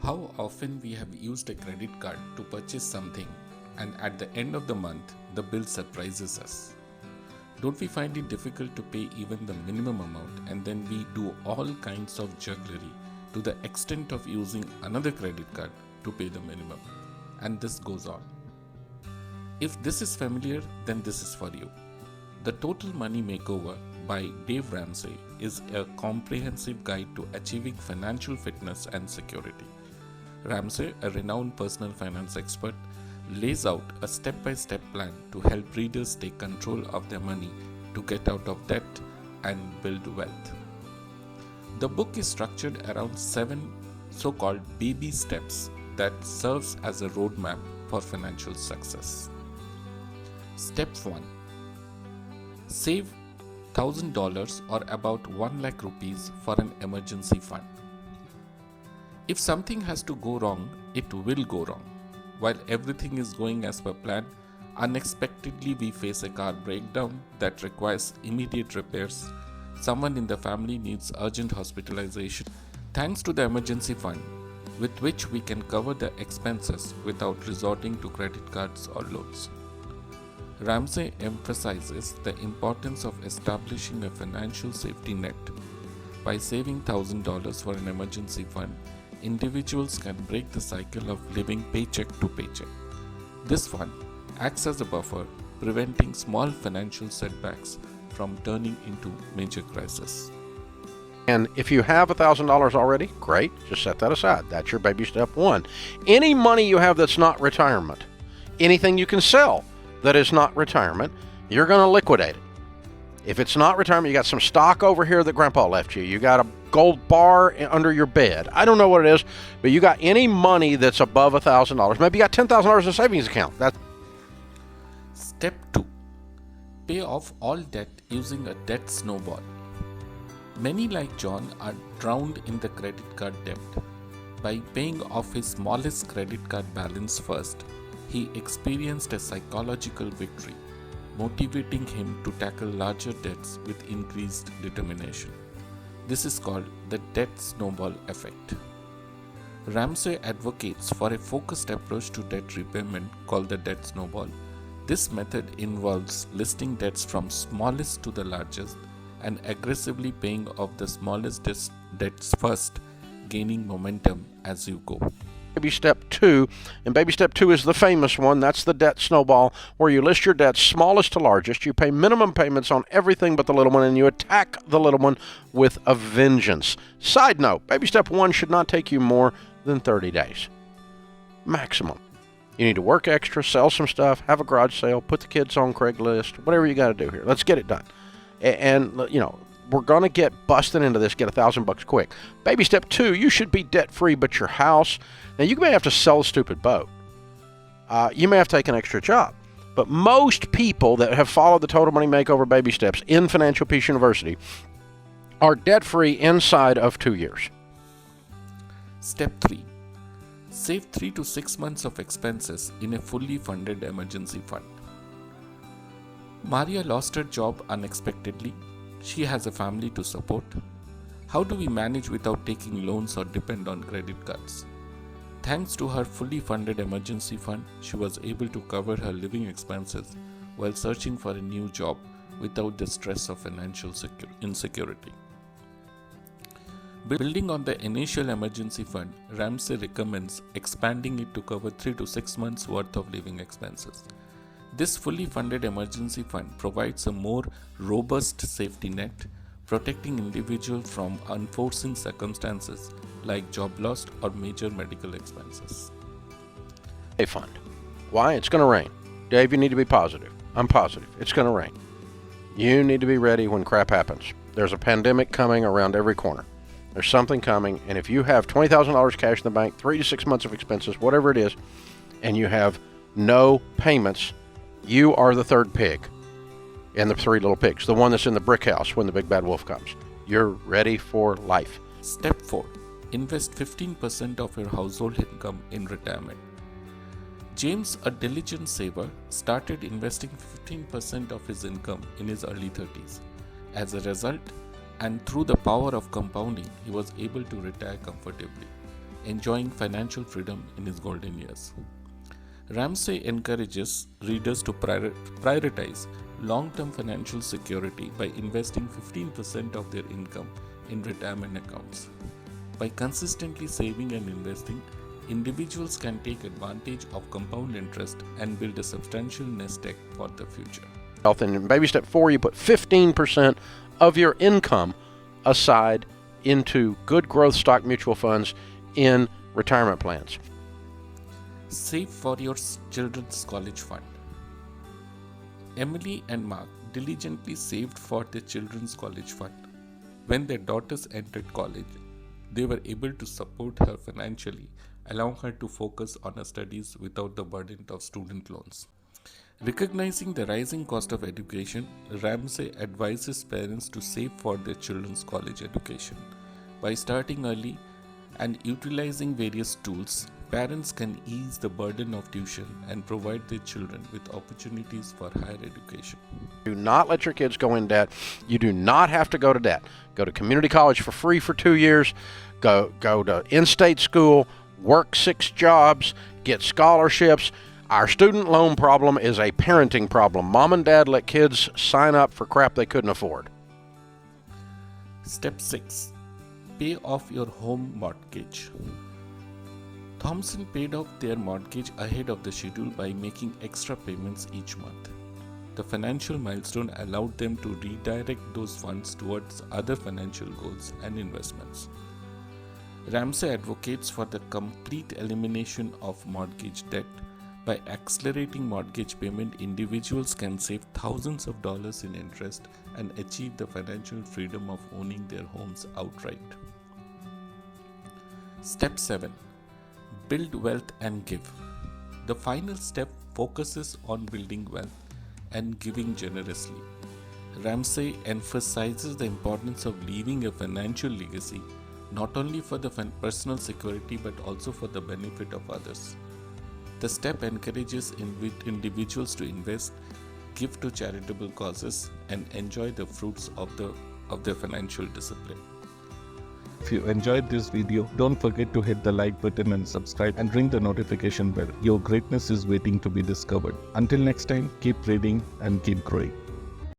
How often we have used a credit card to purchase something and at the end of the month, the bill surprises us. Don't we find it difficult to pay even the minimum amount and then we do all kinds of jugglery to the extent of using another credit card to pay the minimum? And this goes on. If this is familiar, then this is for you. The Total Money Makeover by Dave Ramsey is a comprehensive guide to achieving financial fitness and security. Ramsey, a renowned personal finance expert, lays out a step-by-step plan to help readers take control of their money to get out of debt and build wealth. The book is structured around 7 so-called baby steps that serves as a roadmap for financial success. Step 1. Save $1,000 or about 1 lakh rupees for an emergency fund. If something has to go wrong, it will go wrong. While everything is going as per plan, unexpectedly we face a car breakdown that requires immediate repairs. Someone in the family needs urgent hospitalization. Thanks to the emergency fund, with which we can cover the expenses without resorting to credit cards or loans. Ramsey emphasizes the importance of establishing a financial safety net. By saving $1,000 for an emergency fund, individuals can break the cycle of living paycheck to paycheck. This fund acts as a buffer, preventing small financial setbacks from turning into major crises. And if you have $1,000 already, great, just set that aside. That's your baby step 1. Any money you have that's not retirement, anything you can sell that is not retirement, you're going to liquidate it. If it's not retirement, you got some stock over here that grandpa left you. You got a gold bar under your bed. I don't know what it is, but you got any money that's above $1,000. Maybe you got $10,000 in a savings account. Step 2. Pay off all debt using a debt snowball. Many like John are drowned in the credit card debt. By paying off his smallest credit card balance first, he experienced a psychological victory, motivating him to tackle larger debts with increased determination. This is called the debt snowball effect. Ramsey advocates for a focused approach to debt repayment called the debt snowball. This method involves listing debts from smallest to the largest and aggressively paying off the smallest debts first, gaining momentum as you go. Baby step 2, and baby step 2 is the famous one. That's the debt snowball, where you list your debts smallest to largest. You pay minimum payments on everything but the little one, and you attack the little one with a vengeance. Side note, baby step 1 should not take you more than 30 days. Maximum. You need to work extra, sell some stuff, have a garage sale, put the kids on Craigslist, whatever you got to do here. Let's get it done. And we're going to get busted into this, get $1,000 quick. Baby step 2, you should be debt-free, but your house. Now, you may have to sell a stupid boat. You may have to take an extra job. But most people that have followed the Total Money Makeover baby steps in Financial Peace University are debt-free inside of 2 years. Step 3. Save 3 to 6 months of expenses in a fully funded emergency fund. Maria lost her job unexpectedly. She has a family to support. How do we manage without taking loans or depend on credit cards? Thanks to her fully funded emergency fund, she was able to cover her living expenses while searching for a new job without the stress of financial insecurity. Building on the initial emergency fund, Ramsey recommends expanding it to cover 3 to 6 months worth of living expenses. This fully funded emergency fund provides a more robust safety net, protecting individuals from unforeseen circumstances like job loss or major medical expenses. A fund. Why? It's going to rain. Dave, you need to be positive. I'm positive. It's going to rain. You need to be ready when crap happens. There's a pandemic coming around every corner. There's something coming, and if you have $20,000 cash in the bank, 3 to 6 months of expenses, whatever it is, and you have no payments, you are the third pig in the 3 little pigs, the one that's in the brick house when the big bad wolf comes. You're ready for life. Step 4. Invest 15% of your household income in retirement. James, a diligent saver, started investing 15% of his income in his early 30s. As a result, and through the power of compounding, he was able to retire comfortably. enjoying financial freedom in his golden years. Ramsey encourages readers to prioritize long-term financial security by investing 15% of their income in retirement accounts. By consistently saving and investing, individuals can take advantage of compound interest and build a substantial nest egg for the future. And in baby step 4, you put 15% of your income aside into good growth stock mutual funds in retirement plans. Save for your children's college fund. Emily and Mark diligently saved for their children's college fund. When their daughters entered college, they were able to support her financially, allowing her to focus on her studies without the burden of student loans. Recognizing the rising cost of education, Ramsey advises parents to save for their children's college education. By starting early and utilizing various tools, parents can ease the burden of tuition and provide their children with opportunities for higher education. Do not let your kids go in debt. You do not have to go to debt. Go to community college for free for 2 years. Go to in-state school, work 6 jobs, get scholarships. Our student loan problem is a parenting problem. Mom and dad let kids sign up for crap they couldn't afford. Step 6. Pay off your home mortgage. Thompson paid off their mortgage ahead of the schedule by making extra payments each month. The financial milestone allowed them to redirect those funds towards other financial goals and investments. Ramsey advocates for the complete elimination of mortgage debt. By accelerating mortgage payment, individuals can save thousands of dollars in interest and achieve the financial freedom of owning their homes outright. Step 7. Build wealth and give. The final step focuses on building wealth and giving generously. Ramsey emphasizes the importance of leaving a financial legacy, not only for the personal security but also for the benefit of others. The step encourages individuals to invest, give to charitable causes, and enjoy the fruits of their financial discipline. If you enjoyed this video, don't forget to hit the like button and subscribe and ring the notification bell. Your greatness is waiting to be discovered. Until next time, keep reading and keep growing.